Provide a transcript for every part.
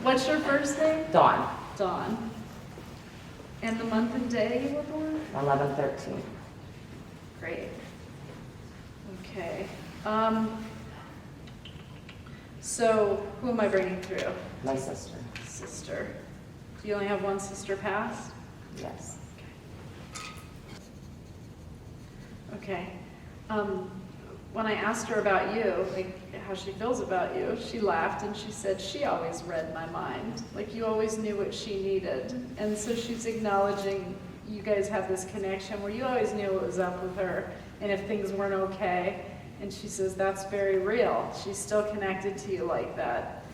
What's your first name? Dawn. Dawn. And the month and day you were born? 11/13. Great. Okay. So who am I bringing through? My sister. Sister. Do you only have one sister passed? Yes. Okay. When I asked her about you, like how she feels about you, she laughed and she said she always read my mind. Like you always knew what she needed. And so she's acknowledging you guys have this connection where you always knew what was up with her and if things weren't okay. And she says that's very real. She's still connected to you like that.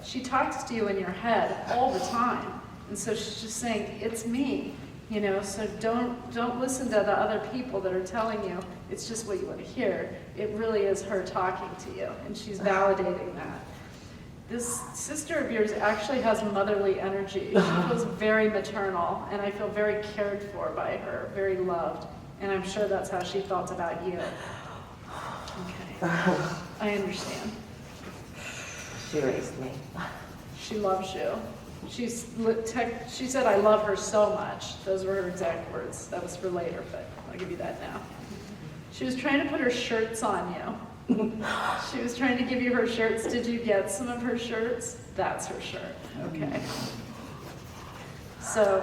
She talks to you in your head all the time. And so she's just saying, it's me. You know, so don't listen to the other people that are telling you it's just what you want to hear. It really is her talking to you, and she's validating that. This sister of yours actually has motherly energy. She feels very maternal, and I feel very cared for by her, very loved, and I'm sure that's how she felt about you. Okay, I understand. She raised me. She loves you. She said, I love her so much. Those were her exact words. That was for later, but I'll give you that now. She was trying to put her shirts on you. She was trying to give you her shirts. Did you get some of her shirts? That's her shirt. Okay. So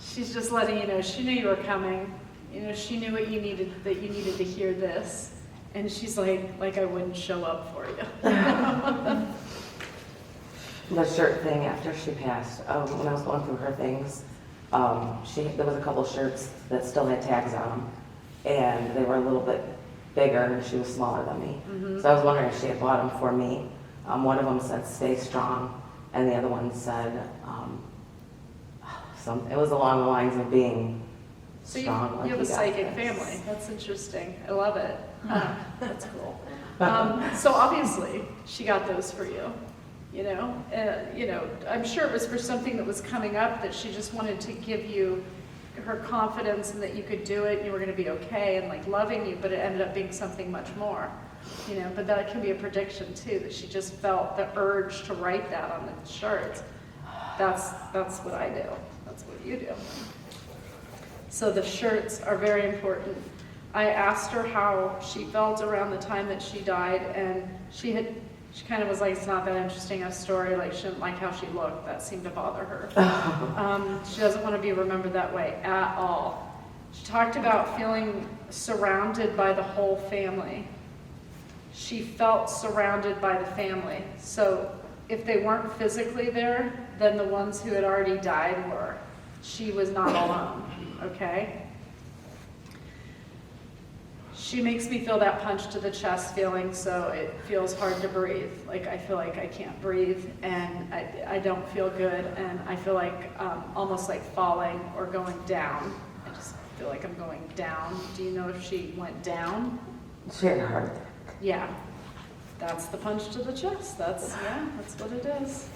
she's just letting you know she knew you were coming. You know, she knew what you needed, that you needed to hear this. And she's like I wouldn't show up for you. The shirt thing after she passed, when I was going through her things, there was a couple shirts that still had tags on them, and they were a little bit bigger, and she was smaller than me. Mm-hmm. So I was wondering if she had bought them for me. One of them said "Stay strong," and the other one said it was along the lines of being strong. So you have a psychic family. That's interesting. I love it. That's cool. So obviously she got those for you. You know, I'm sure it was for something that was coming up that she just wanted to give you her confidence and that you could do it and you were going to be okay and like loving you, but it ended up being something much more, you know, but that can be a prediction too, that she just felt the urge to write that on the shirts. That's what I do. That's what you do. So the shirts are very important. I asked her how she felt around the time that she died, and she kind of was like, it's not that interesting a story, like she didn't like how she looked. That seemed to bother her. She doesn't want to be remembered that way at all. She talked about feeling surrounded by the whole family. She felt surrounded by the family. So if they weren't physically there, then the ones who had already died were. She was not alone, okay? She makes me feel that punch to the chest feeling, so it feels hard to breathe. Like I feel like I can't breathe, and I don't feel good, and I feel like almost like falling or going down. I just feel like I'm going down. Do you know if she went down? She had a heart attack. Yeah, that's the punch to the chest. That's what it is.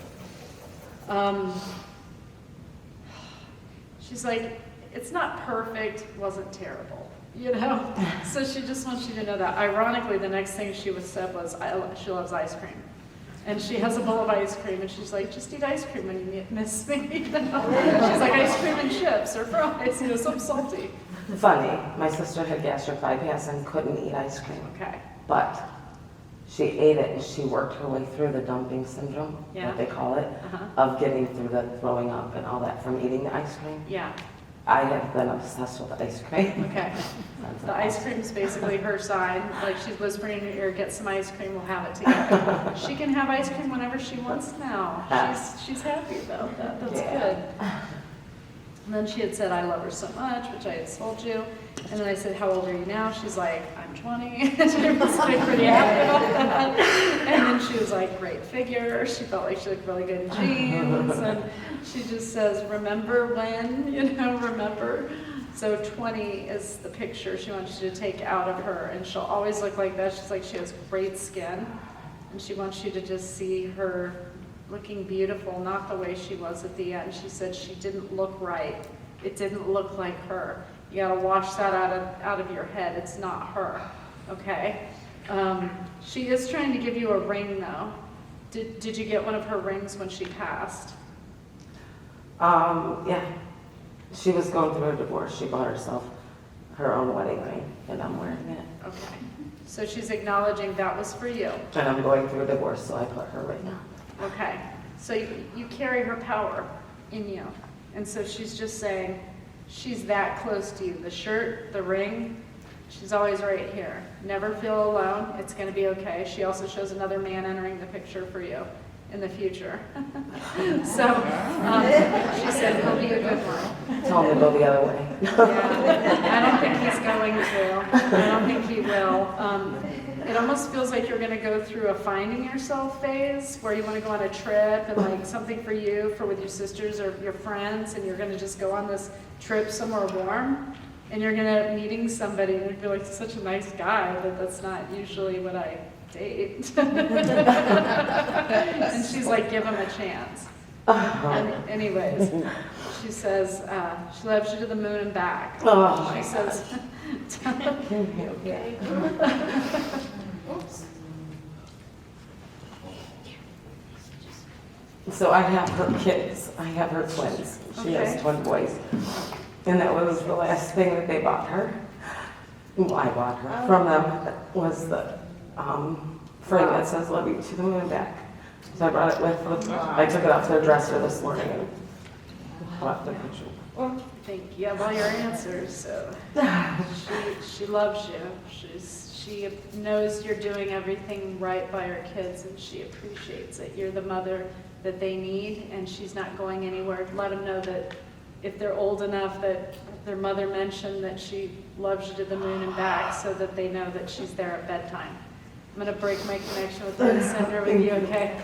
She's like, it's not perfect, wasn't terrible. You know, so she just wants you to know that. Ironically, the next thing she said was, she loves ice cream. And she has a bowl of ice cream, and she's like, just eat ice cream when you miss me. You know? She's like, ice cream and chips or fries, you know, something salty. Funny, my sister had gastric bypass and couldn't eat ice cream. Okay. But she ate it, and she worked her way through the dumping syndrome, what they call it, of getting through the throwing up and all that from eating the ice cream. Yeah. I have been obsessed with ice cream. Okay. The ice cream's basically her sign. Like she's whispering in your ear, get some ice cream, we'll have it together. She can have ice cream whenever she wants now. She's happy though. That's good. And then she had said, I love her so much, which I had told you. And then I said, how old are you now? She's like, I'm 20. And she was like pretty happy about that. And then she was like, great figure. She felt like she looked really good in jeans. And she just says, remember when, remember. So 20 is the picture she wants you to take out of her. And she'll always look like that. She's like, she has great skin. And she wants you to just see her looking beautiful, not the way she was at the end. She said she didn't look right. It didn't look like her. You gotta wash that out of your head. It's not her, okay? She is trying to give you a ring though. Did you get one of her rings when she passed? Yeah. She was going through a divorce. She bought herself her own wedding ring, and I'm wearing it. Okay. So she's acknowledging that was for you. And I'm going through a divorce, so I put her right now. Okay. So you carry her power in you. And so she's just saying, she's that close to you. The shirt, the ring, she's always right here. Never feel alone. It's going to be okay. She also shows another man entering the picture for you in the future. So she said he'll be a good one. Tell him to go the other way. Yeah, I don't think he's going to. I don't think he will. It almost feels like you're going to go through a finding yourself phase where you want to go on a trip and like something for you, for with your sisters or your friends, and you're going to just go on this trip somewhere warm, and you're going to end up meeting somebody and you'd be like, such a nice guy, but that's not usually what I date. And she's like, give him a chance. And anyways, she says she loves you to the moon and back. Oh, She says, Okay. So I have her kids. I have her twins. She Okay. has twin boys. And that was the last thing that they bought her. Well, I bought her from them was the frame that says "Love you to the moon and back." So I brought it with. I took it off their dresser this morning and bought the picture. I think you have all your answers. So she loves you. She knows you're doing everything right by her kids, and she appreciates it. You're the mother that they need, and she's not going anywhere. Let them know that if they're old enough that their mother mentioned that she loves you to the moon and back, so that they know that she's there at bedtime. I'm going to break my connection with her and send her with you, okay?